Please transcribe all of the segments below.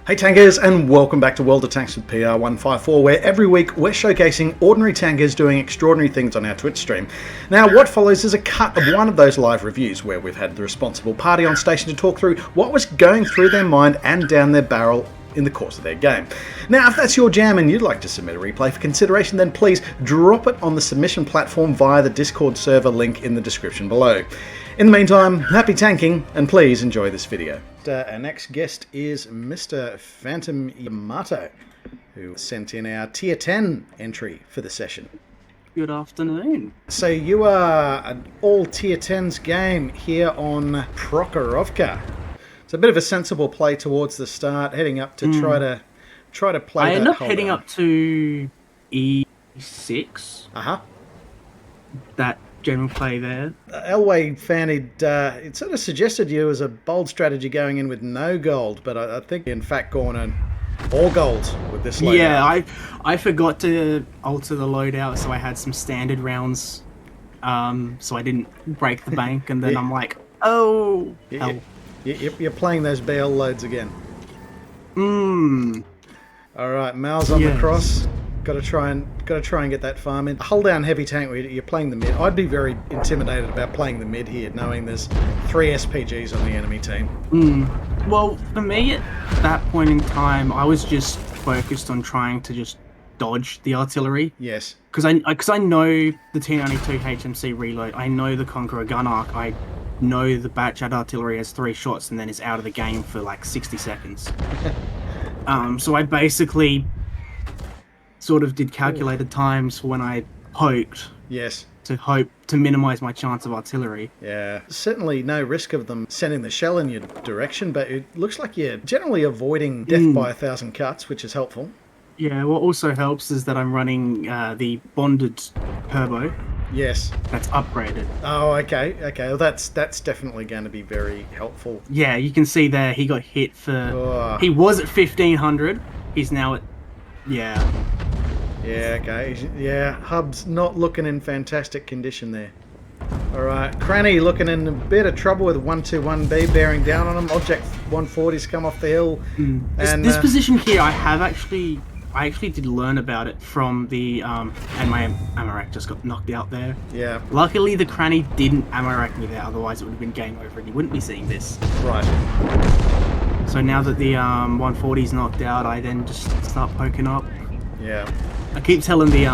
Hey tankers, and welcome back to World of Tanks with PR154, where every week we're showcasing ordinary tankers doing extraordinary things on our Twitch stream. Now, what follows is a cut of one of those live reviews, where we've had the responsible party on station to talk through what was going through their mind and down their barrel in the course of their game. Now, if that's your jam and you'd like to submit a replay for consideration, then please drop it on the submission platform via the Discord server link in the description below. In the meantime, happy tanking, and please enjoy this video. Our next guest is Mr. Phantom Yamato, who sent in our Tier 10 entry for the session. Good afternoon. So you are an all Tier 10s game here on Prokhorovka. It's a bit of a sensible play towards the start, heading up to try to play. I end up heading up to E6. That general play there. Elway fan, it sort of suggested you as a bold strategy going in with no gold, but I think in fact going on all gold with this loadout. Yeah, I forgot to alter the loadout, so I had some standard rounds, so I didn't break the bank, and then Yeah. I'm like, oh, hell. You're playing those BL loads again. All right, Mal's on the cross. Got to try and get that farm in. Hull down heavy tank. You're playing the mid. I'd be very intimidated about playing the mid here, knowing there's 3 SPGs on the enemy team. Well, for me at that point in time, I was just focused on trying to just dodge the artillery. Yes. Because I know the T92 HMC reload. I know the Conqueror gun arc. I know the Batchat artillery has 3 shots and then is out of the game for like 60 seconds. So I basically sort of did calculated times when I poked. Yes. To minimize my chance of artillery. Yeah. Certainly no risk of them sending the shell in your direction, but it looks like you're generally avoiding death by 1,000 cuts, which is helpful. Yeah, what also helps is that I'm running the bonded turbo. Yes. That's upgraded. Oh, okay. Well, that's definitely going to be very helpful. Yeah, you can see there he got hit for... He was at 1,500. He's now at... Yeah. Yeah, okay. Yeah, Hub's not looking in fantastic condition there. Alright, Cranny looking in a bit of trouble with 121B bearing down on him. Object 140's come off the hill. And this position here, I actually did learn about it from the... and my ammo rack just got knocked out there. Yeah. Luckily, the Cranny didn't ammo rack me there, otherwise it would have been game over and you wouldn't be seeing this. Right. So now that the 140's knocked out, I then just start poking up. Yeah. I keep telling the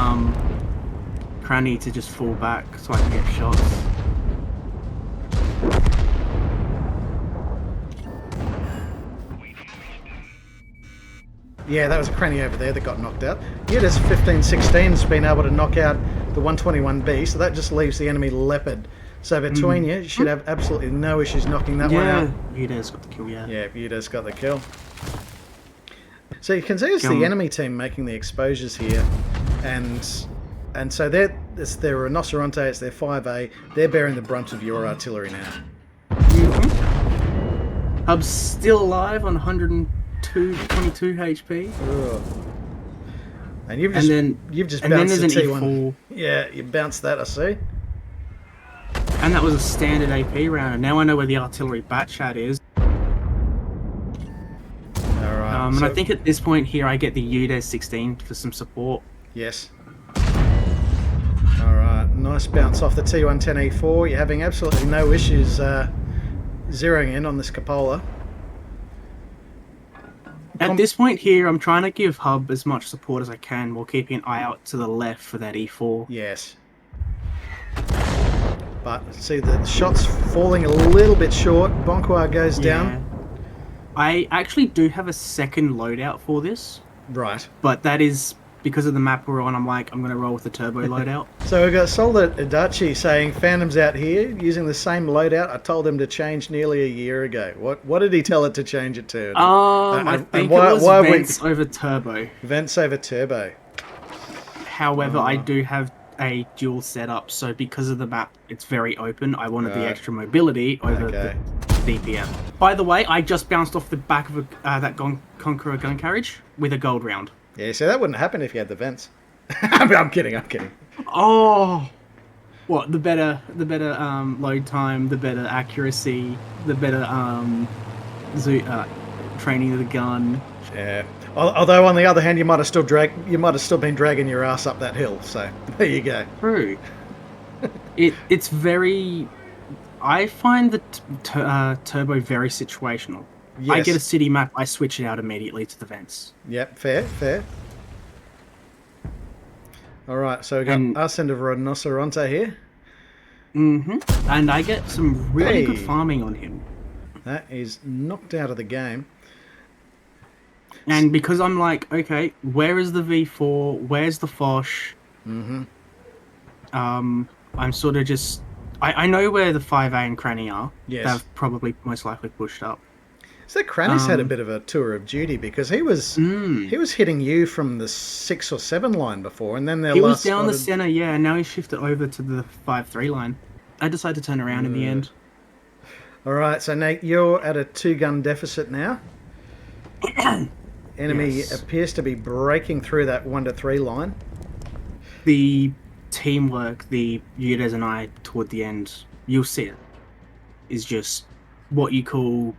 Cranny to just fall back so I can get shots. Yeah, that was a Cranny over there that got knocked out. Yudis 1516's been able to knock out the 121B, so that just leaves the enemy Leopard. So between you should have absolutely no issues knocking that one out. Yeah, Yudis got the kill, yeah. Yeah, Yudis got the kill. So you can see it's the enemy team making the exposures here, and so it's their Rhinoceronte, it's their 5A, they're bearing the brunt of your artillery now. Hub's still alive on 122 HP. Ugh. And you've just bounced the T1. E4. Yeah, you bounced that, I see. And that was a standard AP round, and now I know where the artillery Batchat is. And I think at this point here I get the UDES 16 for some support. Yes. Alright, nice bounce off the T110E4. You're having absolutely no issues zeroing in on this Cupola. At this point here, I'm trying to give Hub as much support as I can while keeping an eye out to the left for that E4. Yes. But see the shots falling a little bit short. Bonquar goes down. I actually do have a second loadout for this. Right. But that is because of the map we're on. I'm going to roll with the turbo loadout. So we've got Solid Adachi saying Phantom's out here using the same loadout. I told him to change nearly a year ago. What did he tell it to change it to? I think it was vents over turbo. Vents over turbo. However, I do have a dual setup, so because of the map, it's very open. I wanted the extra mobility over the DPM. By the way, I just bounced off the back of that Conqueror gun carriage with a gold round. Yeah, so that wouldn't happen if you had the vents. I'm kidding. Oh, what the better load time, the better accuracy, the better training of the gun. Yeah. Although on the other hand, you might have still been dragging your ass up that hill. So there you go. True. It's very. I find the turbo very situational. Yes. I get a city map, I switch it out immediately to the vents. Yep. Fair. All right. So we got us and a rhinoceronte here. And I get some really good farming on him. That is knocked out of the game. And because I'm like, okay, where is the V4? Where's the Foch? I'm sort of just... I know where the 5A and Cranny are. Yes. They've probably most likely pushed up. So Cranny's had a bit of a tour of duty because he was hitting you from the 6 or 7 line before, and then he was down the center, yeah, and now he's shifted over to the 5-3 line. I decided to turn around in the end. All right, so Nate, you're at a 2-gun deficit now. Enemy appears to be breaking through that 1-3 line. The teamwork, the Yudes and I toward the end, you'll see it, is just what you call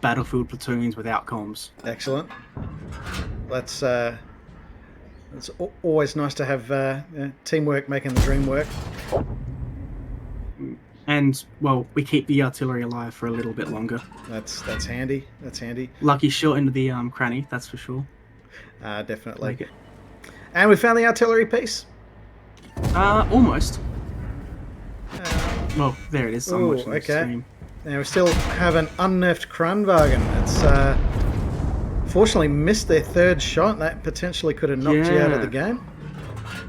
battlefield platoons without comms. Excellent. It's always nice to have teamwork making the dream work. And, well, we keep the artillery alive for a little bit longer. That's handy. Lucky shot into the cranny, that's for sure. Definitely. Like it. And we found the artillery piece. Almost. Well, there it is. I'm watching the stream. Now we still have an unnerved Kranwagen. It's fortunately missed their 3rd shot. That potentially could have knocked you out of the game.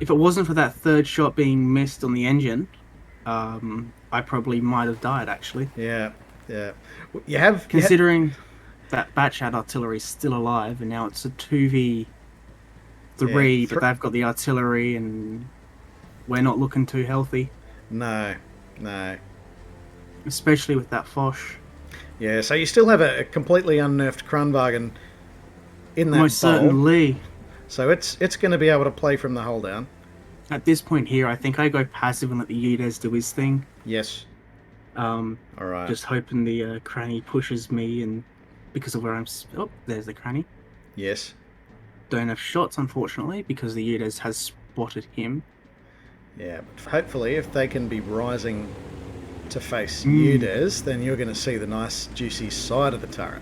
If it wasn't for that 3rd shot being missed on the engine, I probably might have died, actually. Yeah. You have... Considering that Batchat artillery is still alive, and now it's a 2v3, but they've got the artillery, and we're not looking too healthy. No. Especially with that Foch. Yeah, so you still have a completely unnerved Kranwagen in that Most bowl. certainly. So it's going to be able to play from the hull down. At this point here, I think I go passive and let the Yudes do his thing. Yes. All right. Just hoping the Cranny pushes me, and because of where I'm... Oh, there's the Cranny. Yes. Don't have shots, unfortunately, because the Yudes has spotted him. Yeah, but hopefully if they can be rising to face Yudes, then you're going to see the nice, juicy side of the turret.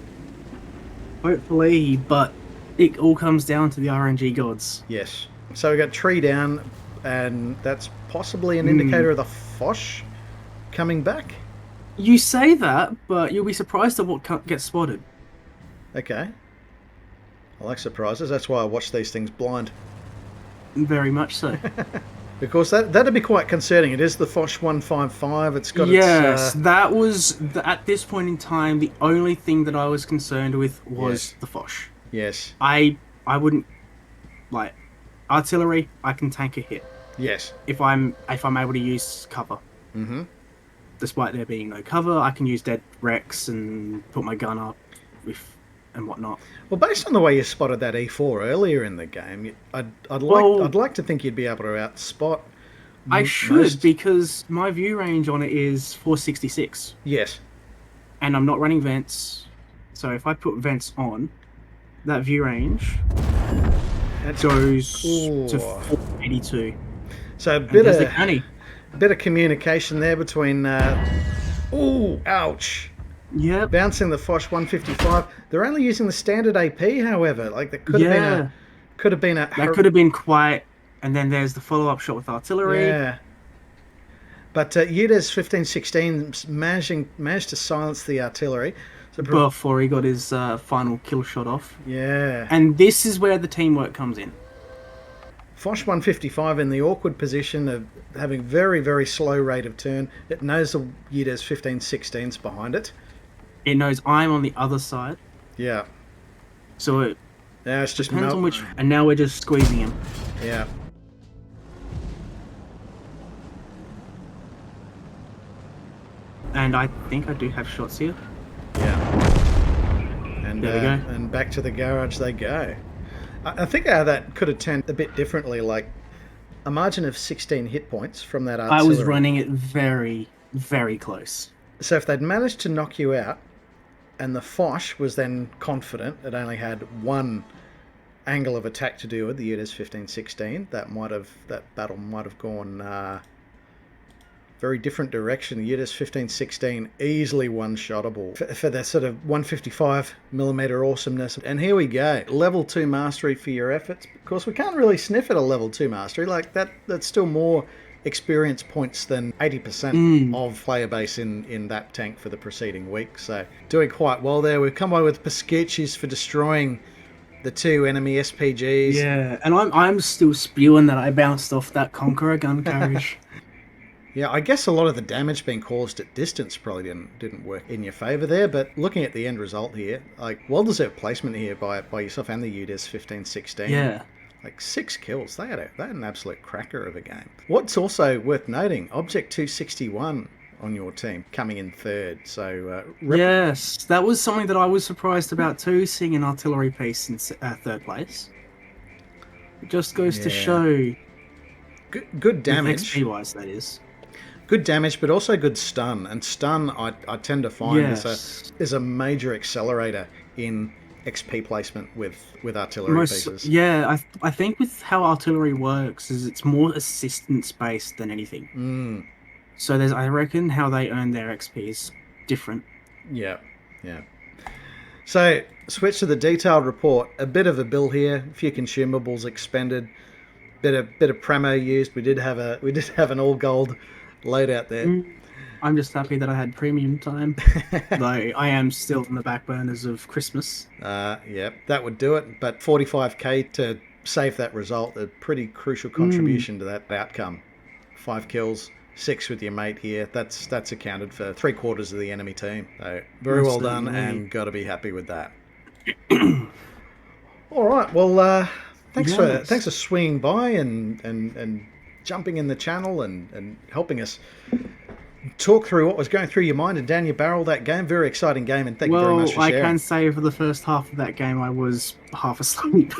Hopefully, but it all comes down to the RNG gods. Yes. So we got tree down, and that's possibly an indicator of the Foch coming back. You say that, but you'll be surprised at what gets spotted. Okay. I like surprises. That's why I watch these things blind. Very much so. Because that'd be quite concerning. It is the Foch 155. It's got that was, at this point in time, the only thing that I was concerned with was the Foch. Yes. I wouldn't... Like, artillery, I can tank a hit. Yes. If I'm able to use cover. Despite there being no cover, I can use dead Rex and put my gun up and whatnot. Well, based on the way you spotted that E4 earlier in the game, I'd like to think you'd be able to outspot. I should, because my view range on it is 466. Yes. And I'm not running vents, so if I put vents on, that view range goes to 482. So a bit of communication there between. Ouch! Yeah. Bouncing the Foch 155. They're only using the standard AP, however. Like that could have been a. That could have been quite. And then there's the follow-up shot with artillery. Yeah. But Yudes 1516 managed to silence the artillery. So before he got his final kill shot off. Yeah. And this is where the teamwork comes in. Foch 155 in the awkward position of having very, very slow rate of turn. It knows the Yudes 1516's behind it. It knows I'm on the other side. Yeah. So it it's just depends on which... And now we're just squeezing him. Yeah. And I think I do have shots here. Yeah. And there we go. And back to the garage they go. I think how that could have turned a bit differently, like a margin of 16 hit points from that artillery. I was running it very, very close. So if they'd managed to knock you out, And the Foch was then confident. It only had one angle of attack to deal with, the Udez 15-16. That battle might have gone very different direction. The Udez 15-16 easily one-shottable for their sort of 155mm awesomeness. And here we go. Level 2 mastery for your efforts. Of course, we can't really sniff at a level 2 mastery. Like, that's still more experience points than 80% of player base in that tank for the preceding week. So, doing quite well there. We've come away with Pescuchis for destroying the 2 enemy SPGs. Yeah, and I'm still spewing that I bounced off that Conqueror gun carriage. Yeah, I guess a lot of the damage being caused at distance probably didn't work in your favour there, but looking at the end result here, like, well-deserved placement here by yourself and the Udez 15-16. Yeah. Like 6 kills. They had an absolute cracker of a game. What's also worth noting, Object 261 on your team coming in third. So yes, that was something that I was surprised about too, seeing an artillery piece in third place. It just goes to show good damage. XP wise, that is. Good damage, but also good stun. And stun, I tend to find is a major accelerator in XP placement with artillery pieces. Yeah, I think with how artillery works is it's more assistance based than anything. So I reckon how they earn their XP is different. Yeah. So switch to the detailed report. A bit of a bill here. A few consumables expended. Bit of premo used. We did have an all gold loadout there. I'm just happy that I had premium time, though I am still in the back burners of Christmas. Yep, that would do it. But 45k to save that result, a pretty crucial contribution to that outcome. 5 kills, 6 with your mate here. That's accounted for 3/4 of the enemy team. So very well done, and got to be happy with that. All right, well, thanks for swinging by and jumping in the channel and helping us talk through what was going through your mind and down your barrel that game. Very exciting game, and thank you very much for sharing. I can say for the first half of that game I was half asleep.